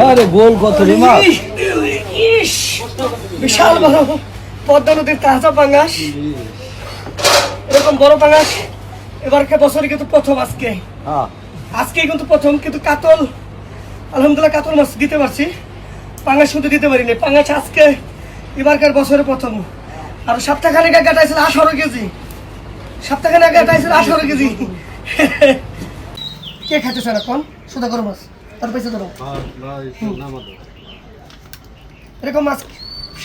আরে গোল কত রে মাছ ইস বিশাল বড় পদ্মা নদীর তাজা পাঙ্গাস। এরকম বড় পাঙ্গাস এবারকার বছরে কিন্তু প্রথম। আজকে কিন্তু প্রথম, কিন্তু কাতল আলহামদুলিল্লাহ কাতল মাছ দিতে পারছি, পাঙ্গাস শুধু দিতে পারিনি। পাঙ্গাস আজকে এবারকার বছরে প্রথম। আর সপ্তাহখানেক আগে আটাইছিল 18 কেজি, সপ্তাহখানেক আগে আটাইছিল 18 কেজি। কে খাইতে চায় না কোন সুদা করো মাছ তার পয়সা ধরো। এরকম মাছ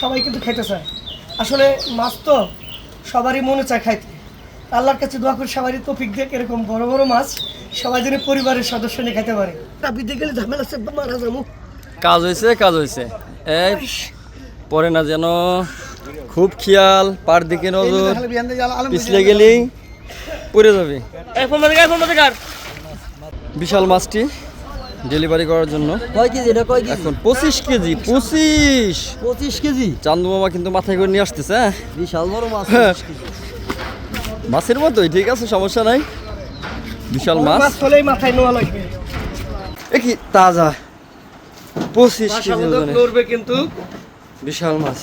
সবাই কিন্তু খেতে চায়। আসলে মাছ তো সবারই মনে চায় খাইতে। আল্লাহর কাছে দোয়া করি সবারই তৌফিক দিয়ে এরকম বড় বড় মাছ সবাই যেন পরিবারের সদস্য নিয়ে খেতে পারে। বিদে গেলে ঝামেলা আছে, মারা যাবো। কাজ হয়েছে এই পরে না যেন খুব খেয়াল, পার দিকে নজর, পিছলে গেলেই পড়ে যাবে। বিশাল মাছটি ডেলিভারি করার জন্য কয় কেজি এটা, কয় কেজি? এখন 25 কেজি। 25 কেজি চান্দু মামা কিন্তু মাথায় করে নিয়ে আসতেছে। হ্যাঁ, বিশাল বড় মাছ। হ্যাঁ। মাছের মতোই, ঠিক আছে, সমস্যা নাই। বিশাল মাছ মাছ হলেই মাথায় নোয়া লাগবে। কি তাজা 25 কেজি ওজনের নড়বে কিন্তু। বিশাল মাছ,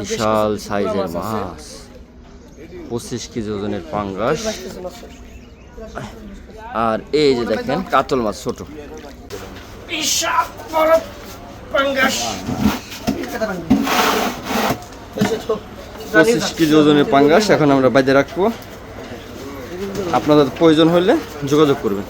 বিশাল সাইজের মাছ, 25 কেজি ওজনের পাঙ্গাস। আর এই যে দেখেন কাতল মাছ ছোট, বিশাল বড় পাঙ্গাস। 25 কেজি ওজনের পাঙ্গাস এখন আমরা বাইরে রাখবো। আপনাদের প্রয়োজন হলে যোগাযোগ করবেন।